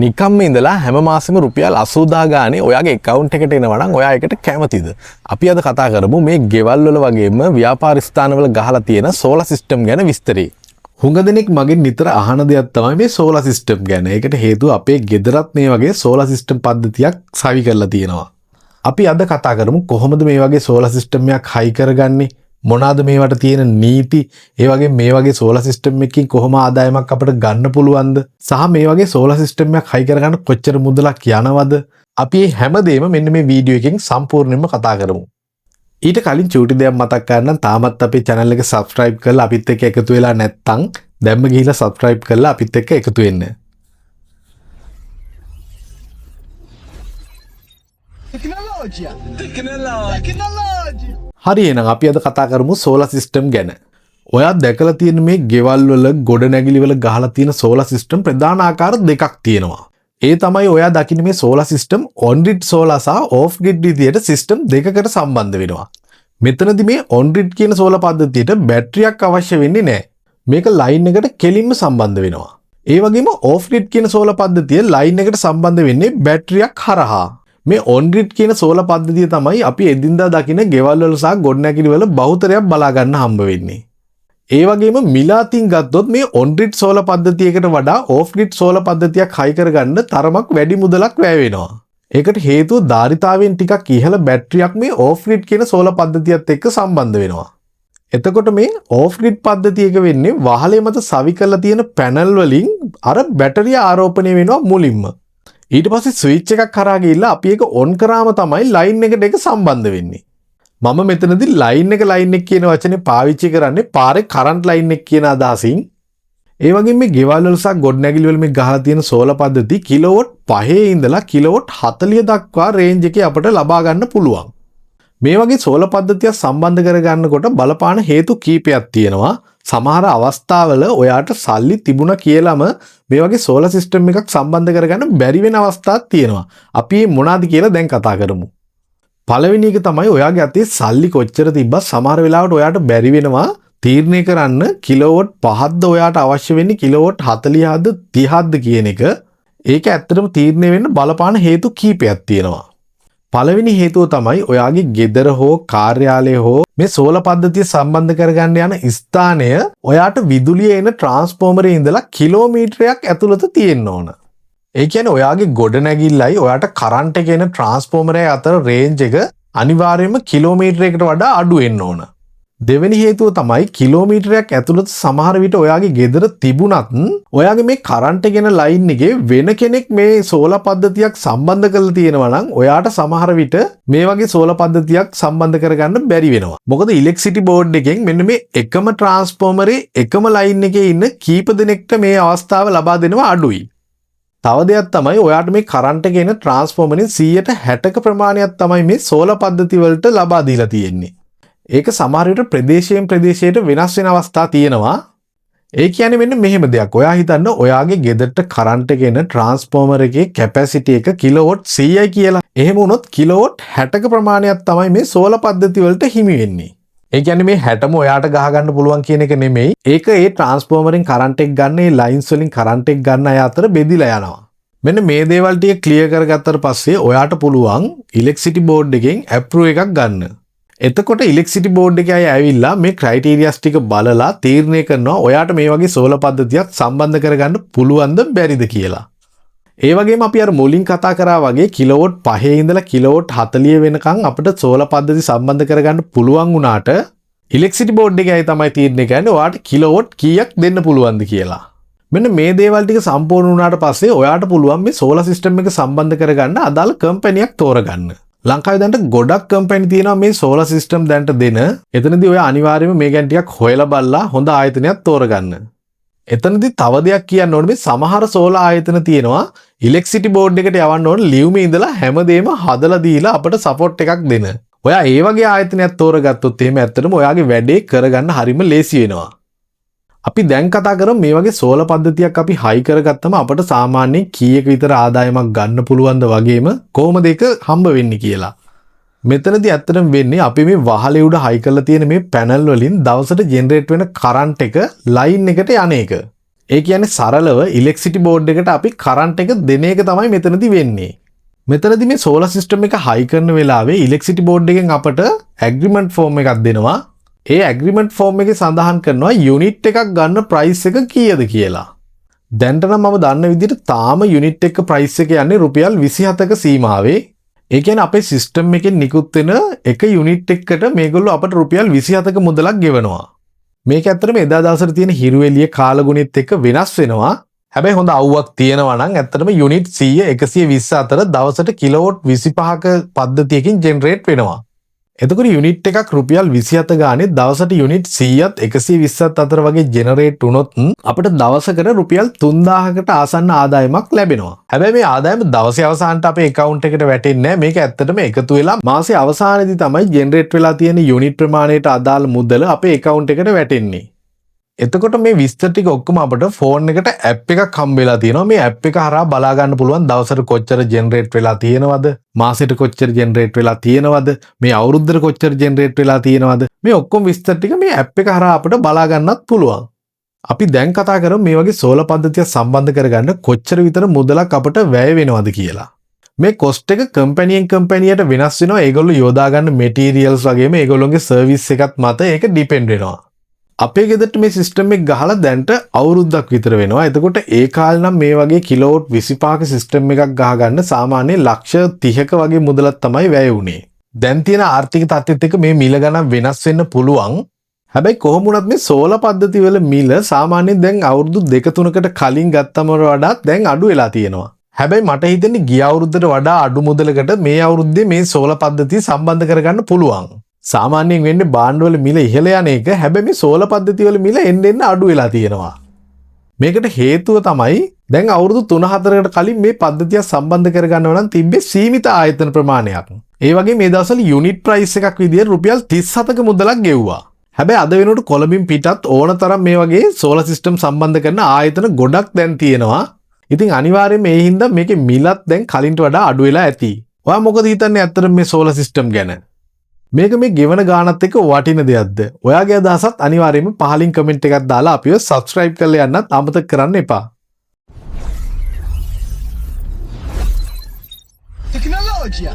නිකම්ම ඉඳලා හැම මාසෙම රුපියල් 80000 ගානේ ඔයාගේ account එකට එනවා නම් ඔයා ඒකට කැමතිද? අපි අද කතා කරමු මේ ගෙවල් වල වගේම ව්‍යාපාර ස්ථානවල ගහලා තියෙන solar system ගැන විස්තරي. හුඟ දෙනෙක් මගෙන් නිතර අහන දෙයක් තමයි මේ solar system ගැන. ඒකට හේතුව අපේ ගෙදරත් මේ වගේ solar system පද්ධතියක් සවි කරලා තියෙනවා. අපි අද කතා කරමු කොහොමද මේ වගේ solar system එකක් හයි කරගන්නේ? මොනවාද මේවට තියෙන නීති? ඒ වගේ මේ වගේ solar system එකකින් කොහොම ආදායමක් අපිට ගන්න පුළුවන්ද? සහ මේ වගේ solar system එකක් හයි කරගන්න කොච්චර මුදලක් යනවද? අපි මේ හැමදේම මෙන්න මේ වීඩියෝ එකෙන් සම්පූර්ණයෙන්ම කතා කරමු. ඊට කලින් චූටි දෙයක් මතක් කරගන්න තාමත් අපේ channel එක subscribe කරලා අපිත් එක්ක එකතු වෙලා නැත්නම් දැම්ම ගිහිල්ලා subscribe කරලා අපිත් එක්ක එකතු වෙන්න. හරි එහෙනම් අපි අද කතා කරමු solar system ගැන. ඔයා දැකලා තියෙන මේ ගෙවල් වල ගොඩනැගිලි වල ගහලා තියෙන solar system ප්‍රධාන ආකාර දෙකක් තියෙනවා. ඒ තමයි ඔයා දකින්න මේ solar system on grid solar සහ off grid විදියට system දෙකකට සම්බන්ධ වෙනවා. මෙතනදී මේ on grid කියන solar පද්ධතියට බැටරියක් අවශ්‍ය වෙන්නේ නැහැ. මේක line එකට කෙලින්ම සම්බන්ධ වෙනවා. ඒ වගේම off grid කියන solar පද්ධතිය line එකට සම්බන්ධ වෙන්නේ බැටරියක් හරහා. මේ on grid කියන solar පද්ධතිය තමයි අපි එදින්දා දකින ගෙවල් වල සහ ගොඩනැගිලි වල බහුතරයක් බලා ගන්න හම්බ වෙන්නේ. ඒ වගේම මිලාතින් ගත්තොත් මේ on grid solar පද්ධතියකට වඩා off grid solar පද්ධතියක් හයි කරගන්න තරමක් වැඩි මුදලක් වැය වෙනවා. ඒකට හේතුව ධාරිතාවයෙන් ටිකක් ඉහළ බැටරියක් මේ off grid කියන solar පද්ධතියත් එක්ක සම්බන්ධ වෙනවා. එතකොට මේ off grid පද්ධතියක වෙන්නේ වහලේ මත සවි කරලා තියෙන පැනල් වලින් අර බැටරිය ආරෝපණය වෙනවා මුලින්ම. ඊට පස්සේ ස්විච් එකක් කරා ගිහිල්ලා අපි ඒක ඔන් කරාම තමයි ලයින් එකට ඒක සම්බන්ධ වෙන්නේ. මම මෙතනදී ලයින් එක කියන වචනේ පාවිච්චි කරන්නේ පාරේ කරන්ට් ලයින් එක කියන අදහසින්. ඒ වගේම මේ ගෙවල් වල සහ ගොඩනැගිලි වල මේ ගහලා තියෙන සෝලර් පද්ධති කිලෝවොට් 5 ඉඳලා කිලෝවොට් 40 දක්වා රේන්ජ් එකේ අපිට ලබා ගන්න පුළුවන්. මේ වගේ සෝලර් පද්ධතිය සම්බන්ධ කරගන්නකොට බලපාන හේතු කීපයක් තියෙනවා. සමහර අවස්ථාවල ඔයාට සල්ලි තිබුණා කියලාම මේ වගේ solar system එකක් සම්බන්ධ කරගන්න බැරි වෙන අවස්ථාවක් තියෙනවා. අපි මේ මොනවාද කියලා දැන් කතා කරමු. පළවෙනි එක තමයි ඔයාගේ අතේ සල්ලි කොච්චර තිබ්බත් සමහර වෙලාවට ඔයාට බැරි වෙනවා තීරණය කරන්න කිලෝවොට් 5ක්ද ඔයාට අවශ්‍ය වෙන්නේ කිලෝවොට් 40ක්ද 30ක්ද කියන එක. ඒක ඇත්තටම තීරණය වෙන්න බලපාන හේතු කීපයක් තියෙනවා. පළවෙනි හේතුව තමයි ඔයාගේ ගෙදර හෝ කාර්යාලය හෝ මේ සෝලර් පද්ධතිය සම්බන්ධ කරගන්න යන ස්ථානය ඔයාට විදුලිය එන ට්‍රාන්ස්ෆෝමරේ ඉඳලා කිලෝමීටරයක් ඇතුළත තියෙන්න ඕන. ඒ කියන්නේ ඔයාගේ ගොඩනැගිල්ලයි ඔයාට කරන්ට් එක එන ට්‍රාන්ස්ෆෝමරේ අතර රේන්ජ් එක අනිවාර්යයෙන්ම කිලෝමීටරයකට වඩා අඩු වෙන්න ඕන. දෙවෙනි හේතුව තමයි කිලෝමීටරයක් ඇතුළත සමහර විට ඔයාගේ ගෙදර තිබුණත් ඔයාගේ මේ කරන්ට් එක එන ලයින් එකේ වෙන කෙනෙක් මේ සෝලර් පද්ධතියක් සම්බන්ධ කරලා තියෙනවා නම් ඔයාට සමහර විට මේ වගේ සෝලර් පද්ධතියක් සම්බන්ධ කරගන්න බැරි වෙනවා. මොකද ඉලෙක්ට්‍රිසිටි බෝඩ් එකෙන් මෙන්න මේ එකම ට්‍රාන්ස්ෆෝමරේ එකම ලයින් එකේ ඉන්න කීප දෙනෙක්ට මේ අවස්ථාව ලබා දෙනවා අඩුයි. තව දෙයක් තමයි ඔයාට මේ කරන්ට් එක එන ට්‍රාන්ස්ෆෝමරෙන් 160ක ප්‍රමාණයක් තමයි මේ සෝලර් පද්ධති වලට ලබා දීලා තියෙන්නේ. ඒක සමහර විට ප්‍රදේශයෙන් ප්‍රදේශයට වෙනස් වෙන අවස්ථා තියෙනවා. ඒ කියන්නේ මෙන්න මෙහෙම දෙයක්. ඔයා හිතන්න ඔයාගේ ගෙදරට කරන්ට් එක එන ට්‍රාන්ස්ෆෝමර් එකේ කැපැසිටි එක කිලෝවොට් 100යි කියලා. එහෙම වුණොත් කිලෝවොට් 60ක ප්‍රමාණයක් තමයි මේ සෝලර් පද්ධති වලට හිමි වෙන්නේ. ඒ කියන්නේ මේ 60ම ඔයාට ගහ ගන්න පුළුවන් කියන එක නෙමෙයි. ඒක ඒ ට්‍රාන්ස්ෆෝමරෙන් කරන්ට් එක ගන්න ඒ ලයින්ස් වලින් කරන්ට් එක ගන්න අය අතර බෙදිලා යනවා. මෙන්න මේ දේවල් ටික ක්ලියර් කරගත්තට පස්සේ ඔයාට පුළුවන් ඉලෙක්ට්‍රිසිටි බෝඩ් එකෙන් ඇප්‍රූව් එකක් ගන්න. එතකොට ඉලෙක්ට්‍රිසිටි බෝඩ් එකේ අය ඇවිල්ලා මේ ක්‍රයිටීරියාස් ටික බලලා තීරණය කරනවා ඔයාට මේ වගේ සෝලර් පද්ධතියක් සම්බන්ධ කරගන්න පුළුවන්ද බැරිද කියලා. ඒ වගේම අපි අර මුලින් කතා කරා වගේ කිලෝවොට් 5 ඉඳලා කිලෝවොට් 40 වෙනකන් අපිට සෝලර් පද්ධති සම්බන්ධ කරගන්න පුළුවන් වුණාට ඉලෙක්ට්‍රිසිටි බෝඩ් එකේ අය තමයි තීරණය කරන්නේ ඔයාට කිලෝවොට් කීයක් දෙන්න පුළුවන්ද කියලා. මෙන්න මේ දේවල් ටික සම්පූර්ණ වුණාට පස්සේ ඔයාට පුළුවන් මේ සෝලර් සිස්ටම් එක සම්බන්ධ කරගන්න අදාළ කම්පැනියක් තෝරගන්න. ලංකාවේ දැන්ට ගොඩක් කම්පැනි තියෙනවා මේ සෝලර් සිස්ටම් දැන්ට දෙන. එතනදී ඔය අනිවාර්යයෙන්ම මේ ගැන ටිකක් හොයලා බලලා හොඳ ආයතනයක් තෝරගන්න. එතනදී තව දෙයක් කියන්න ඕනේ මේ සමහර සෝලර් ආයතන තියෙනවා ඉලෙක්ට්‍රිසිටි බෝඩ් එකට යවන්න ඕන ලියුමේ ඉඳලා හැමදේම හදලා දීලා අපිට සපෝට් එකක් දෙන. ඔයා ඒ වගේ ආයතනයක් තෝරගත්තොත් එහෙම ඇත්තටම ඔයාගේ වැඩේ කරගන්න හරිම ලේසි වෙනවා. අපි දැන් කතා කරමු මේ වගේ සෝලර් පද්ධතියක් අපි හයි කරගත්තම අපිට සාමාන්‍යයෙන් කීයක විතර ආදායමක් ගන්න පුළුවන්ද වගේම කොහොමද ඒක හම්බ වෙන්නේ කියලා. මෙතනදී ඇත්තටම වෙන්නේ අපි මේ වහලේ උඩ හයි කරලා තියෙන මේ පැනල් වලින් දවසට ජෙනරේට් වෙන කරන්ට් එක ලයින් එකට යන එක. ඒ කියන්නේ සරලව ඉලෙක්ට්‍රිසිටි බෝඩ් එකට අපි කරන්ට් එක දෙන එක තමයි මෙතනදී වෙන්නේ. මෙතනදී මේ සෝලාර් සිස්ටම් එක හයි කරන වෙලාවේ ඉලෙක්ට්‍රිසිටි බෝඩ් එකෙන් අපට ඇග්‍රීමන්ට් ෆෝම් එකක් දෙනවා. ඒ ඇග්‍රීමන්ට් ෆෝම් එකේ සඳහන් කරනවා යුනිට් එකක් ගන්න ප්‍රයිස් එක කීයද කියලා. දැන්ට නම් මම දන්න විදිහට තාම යුනිට් එක ප්‍රයිස් එක යන්නේ රුපියල් 27ක සීමාවේ. ඒ කියන්නේ අපේ සිස්ටම් එකෙන් නිකුත් වෙන එක යුනිට් එකකට මේගොල්ලෝ අපට රුපියල් 27ක මුදලක් ගෙවනවා. මේක ඇත්තටම එදා දවසට තියෙන හිරු එළිය කාලගුණෙත් එක්ක වෙනස් වෙනවා. හැබැයි හොඳ අවුවක් තියෙනවා නම් ඇත්තටම යුනිට් 100 120 අතර දවසට කිලෝවොට් 25ක පද්ධතියකින් ජෙනරේට් වෙනවා. එතකොට යුනිට් එකක් රුපියල් 27 ගානේ දවසට යුනිට් 100ත් 120ත් අතර වගේ ජෙනරේට් වුණොත් අපිට දවසකට රුපියල් 3000කට ආසන්න ආදායමක් ලැබෙනවා. හැබැයි මේ ආදායම දවසේ අවසානට අපේ account එකට වැටෙන්නේ නැහැ. මේක ඇත්තටම එකතු වෙලා මාසේ අවසානයේදී තමයි ජෙනරේට් වෙලා තියෙන යුනිට් ප්‍රමාණයට අදාළ මුදල අපේ account එකට වැටෙන්නේ. එතකොට මේ විස්තර ටික ඔක්කොම අපිට ෆෝන් එකට ඇප් එකක් හම්බ වෙලා තියෙනවා. මේ ඇප් එක හරහා බලා ගන්න පුළුවන් දවසට කොච්චර ජෙනරේට් වෙලා තියෙනවද, මාසෙට කොච්චර ජෙනරේට් වෙලා තියෙනවද, මේ අවුරුද්දට කොච්චර ජෙනරේට් වෙලා තියෙනවද. මේ ඔක්කොම විස්තර ටික මේ ඇප් එක හරහා අපිට බලා ගන්නත් පුළුවන්. අපි දැන් කතා කරමු මේ වගේ සෝලාර් පද්ධතිය සම්බන්ධ කරගන්න කොච්චර විතර මුදලක් අපිට වැය වෙනවද කියලා. මේ කොස්ට් එක කම්පැනියෙන් කම්පැනියට වෙනස් වෙනවා. ඒගොල්ලෝ යොදා ගන්න මෙටීරියල්ස් වගේම ඒගොල්ලෝගේ සර්විස් එකත් මත ඒක ඩිපෙන්ඩ් වෙනවා. අපේ ගෙදරට මේ සිස්ටම් එක ගහලා දැන්ට අවුරුද්දක් විතර වෙනවා. එතකොට ඒ කාලේ නම් මේ වගේ කිලෝවොට් 25ක සිස්ටම් එකක් ගහගන්න සාමාන්‍ය ලක්ෂ 30ක වගේ මුදලක් තමයි වැය වුනේ. දැන් තියෙන ආර්ථික තත්ත්වෙත් එක්ක මේ මිල ගණන් වෙනස් වෙන්න පුළුවන්. හැබැයි කොහොම වුණත් මේ සෝලාර් පද්ධතිය වල මිල සාමාන්‍යයෙන් දැන් අවුරුදු 2-3කට කලින් ගත්තම වඩා දැන් අඩු වෙලා තියෙනවා. හැබැයි මට හිතෙන්නේ ගිය අවුරුද්දට වඩා අඩු මුදලකට මේ අවුරුද්දේ මේ සෝලාර් පද්ධතිය සම්බන්ධ කරගන්න පුළුවන්. සාමාන්‍යයෙන් වෙන්නේ බාණ්ඩවල මිල ඉහළ යන එක. හැබැයි මේ සෝලාර් පද්ධතිය වල මිල එන්න අඩු වෙලා තියෙනවා. මේකට හේතුව තමයි දැන් අවුරුදු 3-4කට කලින් මේ පද්ධතිය සම්බන්ධ කරගන්නව නම් තිබ්බේ සීමිත ආයතන ප්‍රමාණයක්. ඒ වගේ මේ දවස්වල යුනිට් ප්‍රයිස් එකක් විදියට රුපියල් 37ක මුදලක් ගෙව්වා. හැබැයි අද වෙනකොට කොළඹින් පිටත් ඕනතරම් මේ වගේ සෝලාර් සිස්ටම් සම්බන්ධ කරන ආයතන ගොඩක් දැන් තියෙනවා. ඉතින් අනිවාර්යයෙන් මේ හින්දා මේකේ මිලත් දැන් කලින්ට වඩා අඩු වෙලා ඇති. ඔයා මොකද හිතන්නේ ඇත්තටම මේ සෝලාර් සිස්ටම් ගැන? මේක මේ ගෙවන ගානත් එක්ක වටින දෙයක්ද? ඔයාගේ අදහසත් අනිවාර්යයෙන්ම පහලින් කමෙන්ට් එකක් දාලා අපිව subscribe කරලා යන්නත් අමතක කරන්න එපා. Tecnologia!